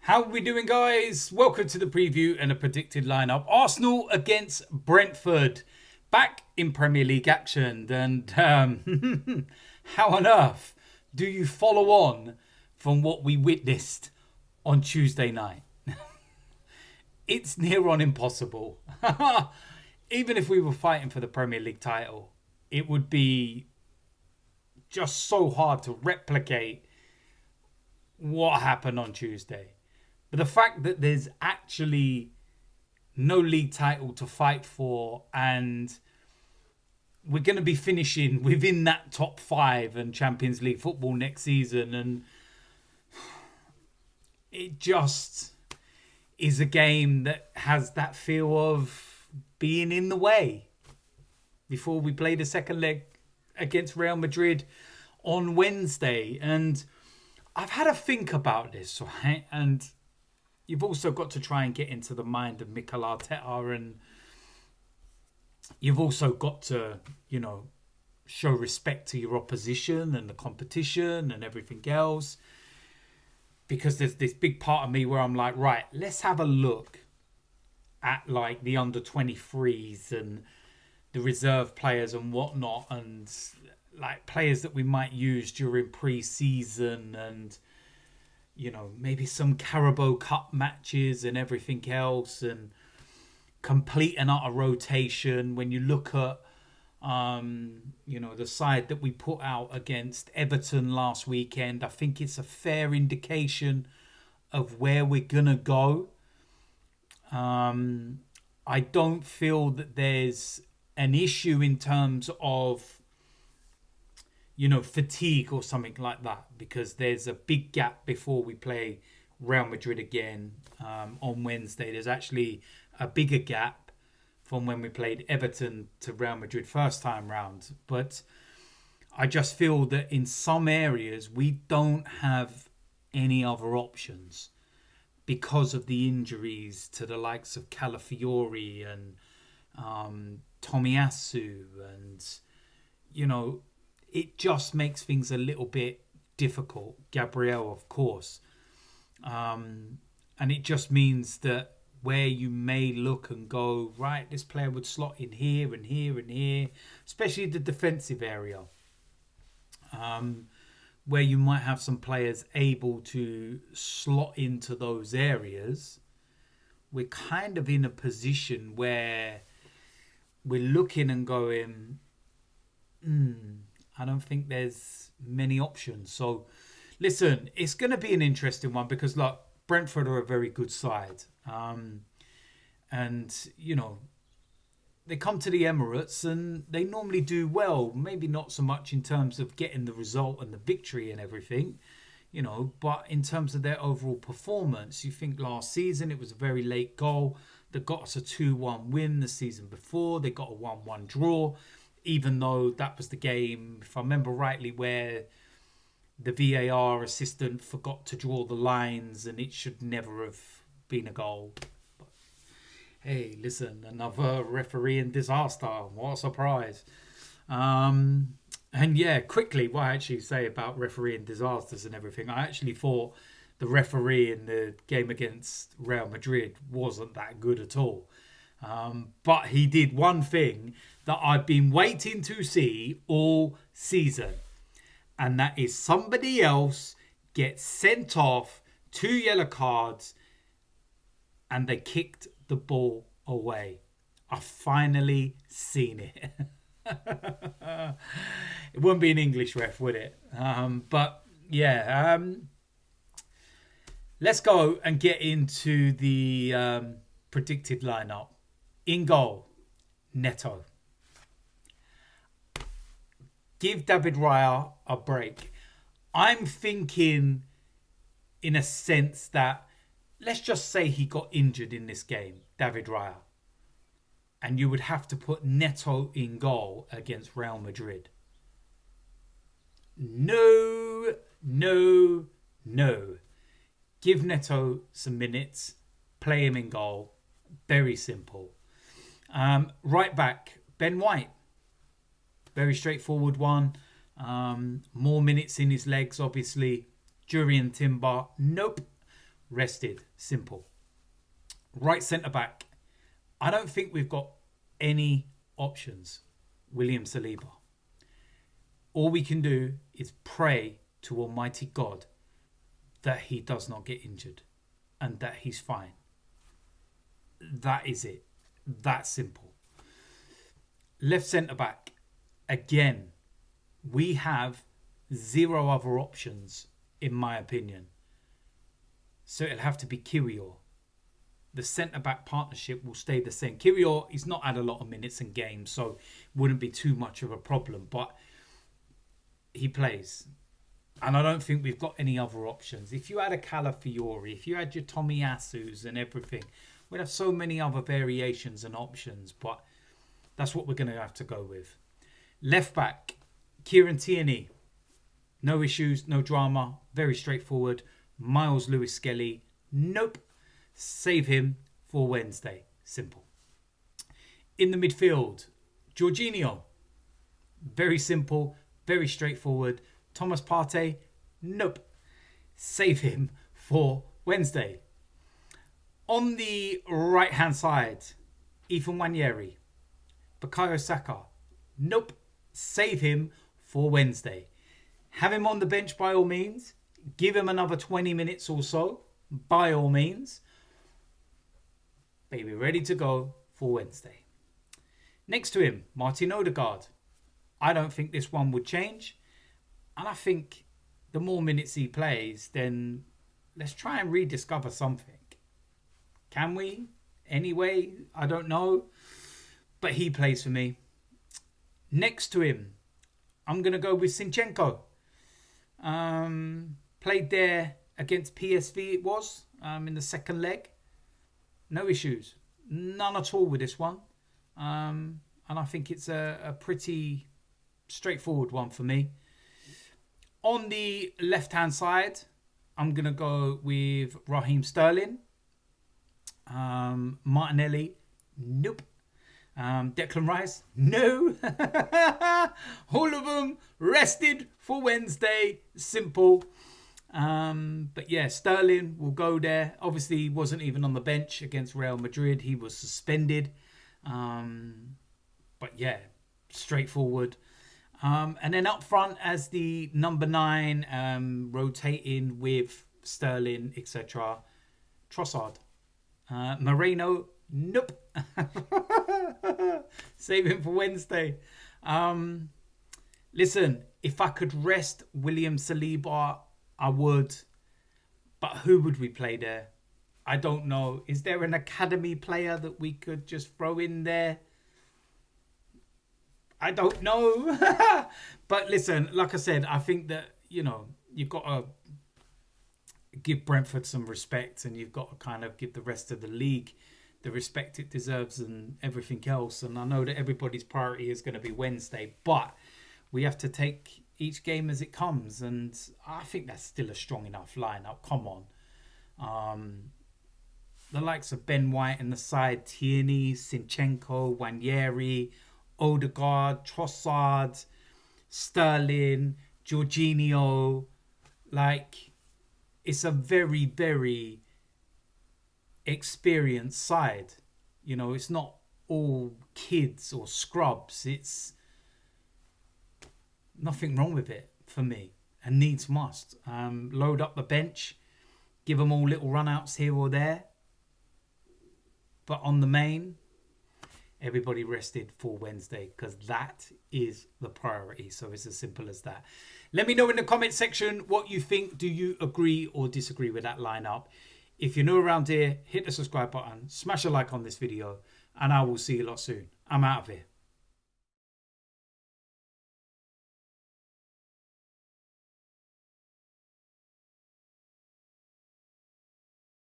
How are we doing, guys? Welcome to the preview and a predicted lineup. Arsenal against Brentford, back in Premier League action. And how on earth do you follow on from what we witnessed on Tuesday night? It's near on impossible. Even if we were fighting for the Premier League title, it would be just so hard to replicate what happened on Tuesday. But the fact that there's actually no league title to fight for, and we're going to be finishing within that top five and Champions League football next season, and it just is a game that has that feel of being in the way before we play the second leg against Real Madrid on Wednesday. And I've had a think about this, right? And you've also got to try and get into the mind of Mikel Arteta, and you've also got to, show respect to your opposition and the competition and everything else. Because there's this big part of me where I'm like, right, let's have a look at like the under 23s and the reserve players and whatnot, and like players that we might use during pre-season, and maybe some Carabao Cup matches and everything else, and complete and utter rotation. When you look at the side that we put out against Everton last weekend, I think it's a fair indication of where we're gonna go. I don't feel that there's an issue in terms of fatigue or something like that, because there's a big gap before we play Real Madrid again on Wednesday. There's actually a bigger gap from when we played Everton to Real Madrid first time round. But I just feel that in some areas we don't have any other options because of the injuries to the likes of Calafiori and Tomiyasu, and it just makes things a little bit difficult. Gabriel, of course. And it just means that where you may look and go, right, this player would slot in here and here and here, especially the defensive area, where you might have some players able to slot into those areas. We're kind of in a position where we're looking and going, I don't think there's many options. So, listen, it's going to be an interesting one because, look, Brentford are a very good side. And, they come to the Emirates and they normally do well. Maybe not so much in terms of getting the result and the victory and everything, but in terms of their overall performance. You think last season it was a very late goal that got us a 2-1 win. The season before, they got a 1-1 draw. Even though that was the game, if I remember rightly, where the VAR assistant forgot to draw the lines and it should never have been a goal. But, hey, listen, another refereeing disaster. What a surprise. And yeah, quickly, what I actually say about refereeing disasters and everything, I actually thought the referee in the game against Real Madrid wasn't that good at all. But he did one thing that I've been waiting to see all season. And that is somebody else gets sent off, 2 yellow cards, and they kicked the ball away. I've finally seen it. It wouldn't be an English ref, would it? But yeah, let's go and get into the predicted lineup. In goal, Neto. Give David Raya a break. I'm thinking in a sense that, let's just say he got injured in this game, David Raya, and you would have to put Neto in goal against Real Madrid. No. Give Neto some minutes, play him in goal. Very simple. Right back, Ben White. Very straightforward one. More minutes in his legs, obviously. Jurriën Timber, nope. rested. Simple. Right centre back. I don't think we've got any options. William Saliba. All we can do is pray to Almighty God that he does not get injured and that he's fine. That is it. That simple. Left centre back. Again, we have zero other options, in my opinion. So it'll have to be Kirill. The centre-back partnership will stay the same. Kirill, he's not had a lot of minutes in games, so wouldn't be too much of a problem. But he plays. And I don't think we've got any other options. If you had a Calafiori, if you had your Tommy Asus and everything, we'd have so many other variations and options. But that's what we're going to have to go with. Left back, Kieran Tierney. No issues, no drama. Very straightforward. Miles Lewis-Skelly. Nope. Save him for Wednesday. Simple. In the midfield, Jorginho. Very simple, very straightforward. Thomas Partey. Nope. Save him for Wednesday. On the right-hand side, Ethan Nwaneri. Bukayo Saka. Nope. Save him for Wednesday. Have him on the bench by all means. Give him another 20 minutes or so by all means. Baby ready to go for Wednesday. Next to him, Martin Odegaard. I don't think this one would change. And I think the more minutes he plays, then let's try and rediscover something. Can we? Anyway, I don't know. But he plays for me. Next to him, I'm going to go with Zinchenko. Played there against PSV it was, in the second leg. No issues. None at all with this one. And I think it's a pretty straightforward one for me. On the left-hand side, I'm going to go with Raheem Sterling. Martinelli. Nope. Declan Rice. No. All of them rested for Wednesday. Simple. But yeah, Sterling will go there. Obviously, he wasn't even on the bench against Real Madrid. He was suspended. But yeah, straightforward. And then up front as the number 9, rotating with Sterling, etc. Trossard. Moreno, nope. Save him for Wednesday. Listen, if I could rest William Saliba, I would. But who would we play there? I don't know. Is there an academy player that we could just throw in there? I don't know. But listen, like I said, I think that, you've got to give Brentford some respect, and you've got to kind of give the rest of the league the respect it deserves and everything else. And I know that everybody's priority is going to be Wednesday, but we have to take each game as it comes. And I think that's still a strong enough lineup. Come on. The likes of Ben White in the side, Tierney, Zinchenko, Nwaneri, Odegaard, Trossard, Sterling, Jorginho. It's a very, very experienced side. It's not all kids or scrubs. It's nothing wrong with it for me, and needs must. Load up the bench, give them all little run-outs here or there. But on the main, everybody rested for Wednesday, because that is the priority. So it's as simple as that. Let me know in the comment section what you think. Do you agree or disagree with that lineup? If you're new around here, hit the subscribe button, smash a like on this video, and I will see you lot soon. I'm out of here.